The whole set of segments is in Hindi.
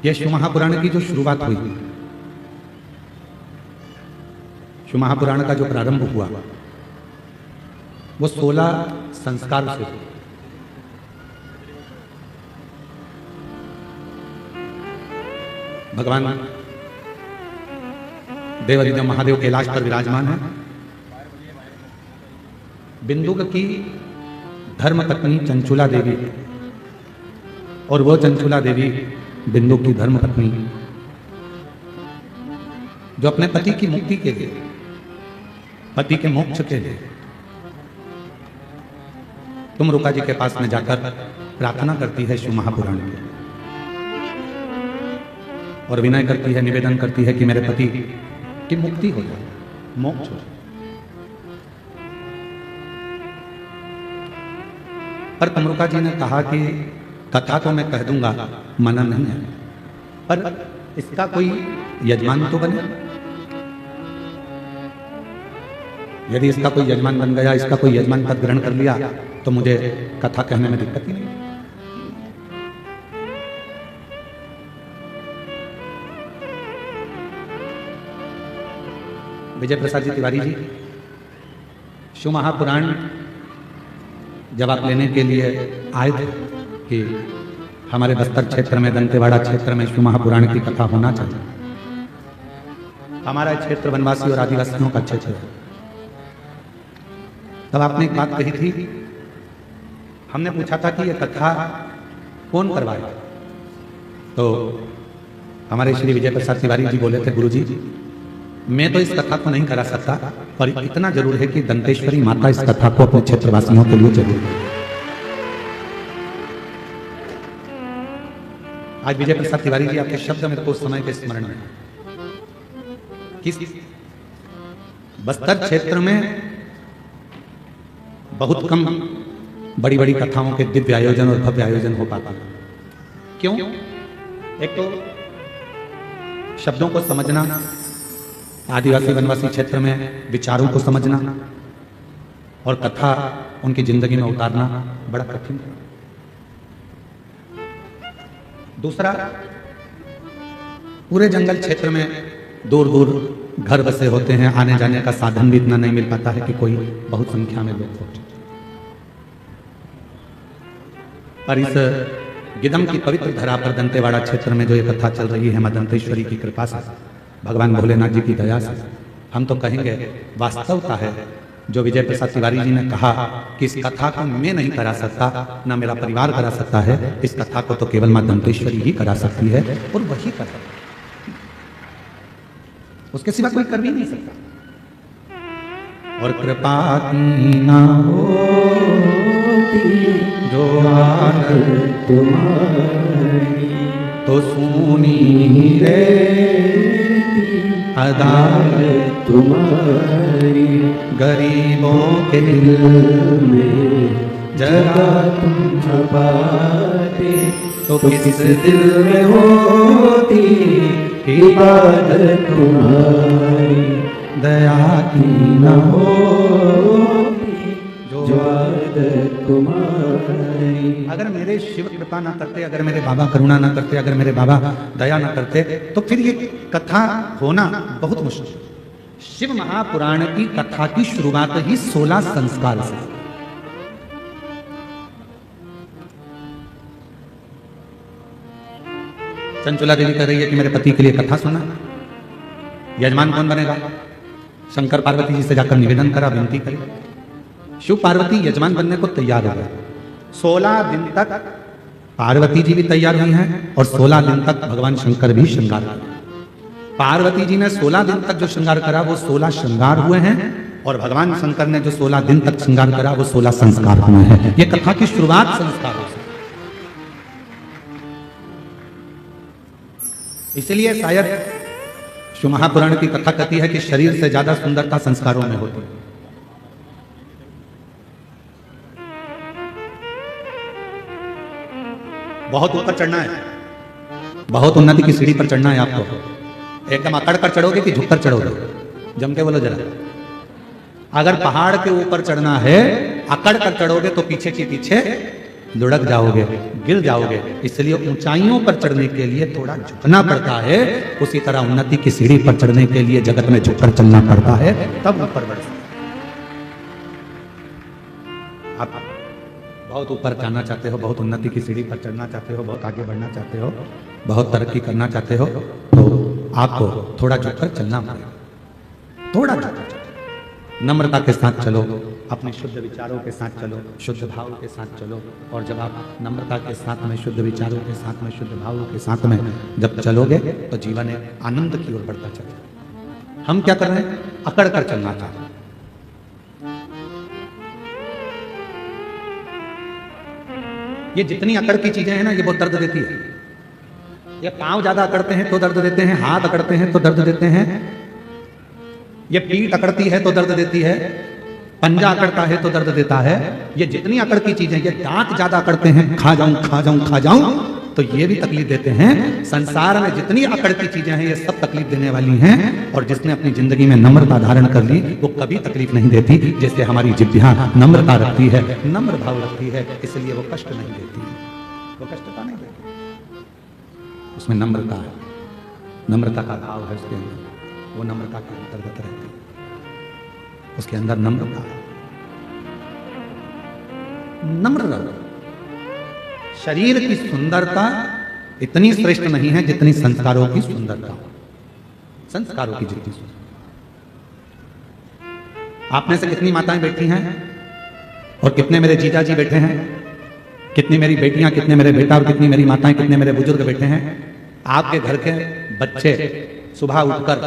यह शिव महापुराण की जो शुरुआत हुई, शिव महापुराण का जो प्रारंभ हुआ वो 16 संस्कार से हुआ। भगवान देवादिदेव महादेव कैलाश पर विराजमान है। बिंदुक की धर्म पत्नी चंचुला देवी और वो चंचुला देवी बिंदुक की धर्म पत्नी जो अपने पति की मुक्ति के लिए, पति के मोक्ष के लिए तुमरुका जी के पास में जाकर प्रार्थना करती है शिव महापुराण की और विनय करती है, निवेदन करती है कि मेरे पति की मुक्ति हो जाए, मोक्ष हो जाए। पर तुमरुका जी ने कहा कि कथा तो मैं कह दूंगा, मना नहीं है, पर इसका कोई यजमान तो बने। यदि इसका कोई यजमान बन गया, इसका कोई यजमान पद ग्रहण कर लिया तो मुझे कथा कहने में दिक्कत ही नहीं। विजय प्रसाद जी तिवारी जी, शिव महापुराण जब आप लेने के लिए आए थे कि हमारे बस्तर क्षेत्र में, दंतेवाड़ा क्षेत्र में शिव महापुराण की कथा होना चाहिए। हमारा क्षेत्र वनवासी और आदिवासियों का क्षेत्र है। तब आपने एक बात कही थी, हमने पूछा था कि यह कथा कौन करवाए, तो हमारे श्री विजय प्रसाद तिवारी जी बोले थे, गुरुजी मैं तो इस कथा को नहीं करा सकता, पर इतना जरूर है कि दंतेश्वरी माता इस कथा को अपने क्षेत्रवासियों के लिए जरूर है। आज विजय प्रसाद तिवारी जी आपके शब्द मेरे को उस समय के स्मरण में, किस बस्तर क्षेत्र में बहुत कम बड़ी बड़ी कथाओं के दिव्य आयोजन और भव्य आयोजन हो पाता। क्यों? एक तो शब्दों को समझना, आदिवासी वनवासी क्षेत्र में विचारों को समझना और कथा उनकी जिंदगी में उतारना बड़ा कठिन है। दूसरा, पूरे जंगल क्षेत्र में दूर दूर घर बसे होते हैं, आने जाने का साधन भी इतना नहीं मिल पाता है कि कोई बहुत संख्या में लोग पहुंचे। पर इस गिदम की पवित्र धरा पर दंतेवाड़ा क्षेत्र में जो ये कथा चल रही है, मां दंतेश्वरी की कृपा से, भगवान भोलेनाथ जी की दया से, हम तो कहेंगे वास्तवता है जो विजय प्रसाद तिवारी जी ने कहा कि इस कथा को मैं नहीं करा सकता, ना मेरा परिवार करा सकता है, इस कथा को तो केवल मां दंतेश्वरी ही करा सकती है और वही कर सकती है, उसके सिवा कोई कर भी नहीं सकता। और कृपा की ना होती जो तुम्हारी तो सुनी रे अदालत तुम्हारी, गरीबों के दिल में जगह तुम छुपाते तो किस दिल में होती इबादत तुम्हारी, दया की न होती जो आदत तुम्हारी। अगर मेरे शिव कृपा ना करते, अगर मेरे बाबा करुणा ना करते, अगर मेरे बाबा दया ना करते तो फिर ये कथा होना बहुत मुश्किल। शिव महापुराण की कथा की शुरुआत ही 16 संस्कार से। चंचुला देवी कह रही है कि मेरे पति के लिए कथा सुना, यजमान कौन बनेगा? शंकर पार्वती जी से जाकर निवेदन करा, विनती करी। शिव पार्वती यजमान बनने को तैयार हो गए। 16 दिन तक पार्वती जी भी तैयार हुई हैं और 16 दिन तक भगवान शंकर भी श्रृंगार किया। पार्वती जी ने 16 दिन तक जो श्रृंगार करा वो 16 श्रृंगार हुए हैं और भगवान शंकर ने जो 16 दिन तक श्रृंगार करा वो 16 संस्कार हुए हैं। ये कथा की शुरुआत संस्कारों से। इसलिए शायद शिव महापुराण की कथा कहती है कि शरीर से ज्यादा सुंदरता संस्कारों में होती है। बहुत ऊपर चढ़ना है, बहुत उन्नति की सीढ़ी पर चढ़ना है आपको। एकदम अकड़ कर चढ़ोगे कि झुककर चढ़ोगे? जम के बोलो जरा। अगर पहाड़ के ऊपर चढ़ना है, अकड़ कर चढ़ोगे तो पीछे के पीछे लुढ़क जाओगे, गिर जाओगे। इसलिए ऊंचाइयों पर चढ़ने के लिए थोड़ा झुकना पड़ता है। उसी तरह उन्नति की सीढ़ी पर चढ़ने के लिए जगत में झुककर चलना पड़ता है, तब ऊपर बढ़ सकते। आप बहुत ऊपर जाना चाहते हो, बहुत उन्नति की सीढ़ी पर चढ़ना चाहते हो, बहुत आगे बढ़ना चाहते हो, बहुत तरक्की करना चाहते हो, तो आपको थोड़ा झुककर चलना पड़ेगा। थोड़ा झुककर चलो, नम्रता के साथ चलो, अपने शुद्ध विचारों के साथ चलो, शुद्ध भाव के साथ चलो। और जब आप नम्रता के साथ में, शुद्ध विचारों के साथ में, शुद्ध भावों के साथ में जब चलोगे तो जीवन एक आनंद की ओर बढ़ता चलेगा। हम क्या कर रहे हैं? अकड़ कर चलना चाहते हैं। ये जितनी अकड़ की चीजें हैं ना, ये बहुत दर्द देती है। ये पांव ज्यादा अकड़ते हैं तो दर्द देते हैं, हाथ अकड़ते हैं तो दर्द देते हैं, ये पीठ अकड़ती है तो दर्द देती है, पंजा अकड़ता है तो दर्द देता है। ये जितनी अकड़ की चीजें, ये दांत ज्यादा अकड़ते हैं, खा जाऊं खा जाऊं खा जाऊं, तो ये भी तकलीफ देते हैं। संसार में जितनी अकड़ की चीजें हैं, ये सब तकलीफ देने वाली हैं। और जिसने अपनी जिंदगी में नम्रता धारण कर ली, वो कभी तकलीफ नहीं देती। जैसे हमारी जिह्वा नम्रता रखती है, नम्र भाव रखती है, इसलिए वो कष्ट नहीं देती है। वो कष्टता नहीं देती, उसमें नम्रता है, नम्रता का भाव है उसके अंदर, वो नम्रता के अंतर्गत रहती है, उसके अंदर नम्रता है। नम्र रहो। शरीर की सुंदरता इतनी श्रेष्ठ नहीं है जितनी संस्कारों की सुंदरता। संस्कारों की जितनी सुंदरता। आप में से कितनी माताएं बैठी हैं और कितने मेरे जीजा जी बैठे हैं, कितनी मेरी बेटियां, कितने मेरे बेटा और कितनी मेरी माताएं, कितने मेरे बुजुर्ग बैठे हैं। आपके घर के बच्चे सुबह उठकर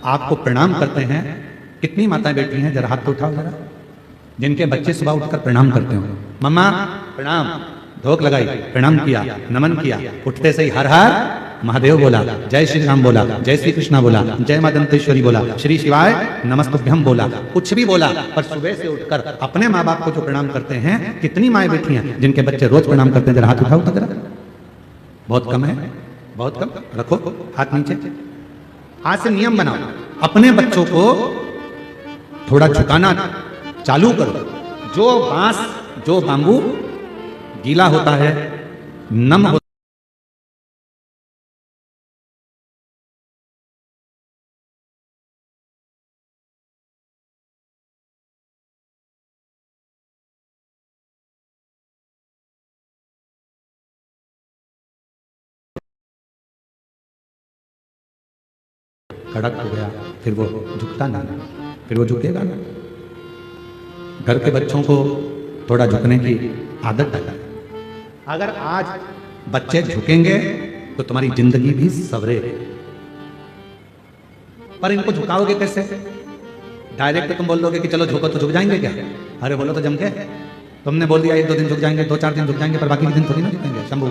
आपको प्रणाम करते हैं। कितनी माताएं बैठी हैं? जरा हाथ तो उठाओ जरा, जिनके बच्चे सुबह उठकर प्रणाम करते हो। मम्मा प्रणाम, धोख लगाई, प्रणाम किया, नमन किया, उठते से ही हर हर महादेव बोला, जय श्री राम बोला, जय श्री कृष्णा बोला, जय मां दंतेश्वरी बोला, श्री शिवाय नमस्तुभ्यम बोला, कुछ भी बोला। पर सुबह से उठकर अपने माँ बाप को जो प्रणाम करते हैं, कितनी माएं बैठी हैं जिनके बच्चे रोज प्रणाम करते हैं? जरा हाथ उठाओ तो जरा, बहुत कम है, बहुत कम। रखो हाथ नीचे। आज से नियम बनाओ, अपने बच्चों को थोड़ा झुकाना चालू करो। जो बांस, जो बांबू गीला होता है, नम होता कड़क हो गया, फिर वो झुकता ना, फिर वो झुकेगा ना। घर के बच्चों को थोड़ा झुकने की आदत डाला। अगर आज बच्चे झुकेंगे तो तुम्हारी जिंदगी भी सवरे। पर इनको झुकाओगे कैसे? डायरेक्ट तुम बोल दोगे कि चलो झुको, तो झुक जाएंगे क्या? अरे बोलो तो जम के। तुमने बोल दिया 1-2 दिन झुक जाएंगे, 2-4 दिन झुक जाएंगे, पर बाकी दिन थोड़ी ना झुकेंगे। शंभू,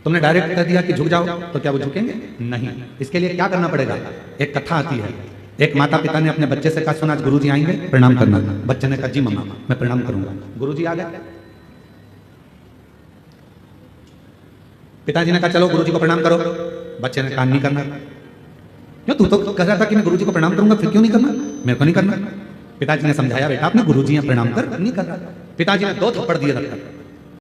तुमने डायरेक्ट कर दिया कि झुक जाओ, तो क्या वो झुकेंगे? नहीं। इसके लिए क्या करना पड़ेगा? एक कथा आती है। एक माता पिता ने अपने बच्चे से कहा, सुन आज गुरुजी आएंगे, प्रणाम करना। बच्चे ने कहा, जी मम्मा मैं प्रणाम करूंगा। गुरुजी आ गए। पिताजी ने कहा, चलो गुरुजी को प्रणाम करो। बच्चे ने कहा, नहीं करना। क्यों? तू तो कह रहा था कि मैं गुरुजी को प्रणाम करूंगा, फिर क्यों नहीं करना? मेरे को नहीं करना। पिताजी ने समझाया, बेटा अपने गुरुजी प्रणाम कर, नहीं कर रहा। पिताजी ने 2 थप्पड़ दिए रखकर।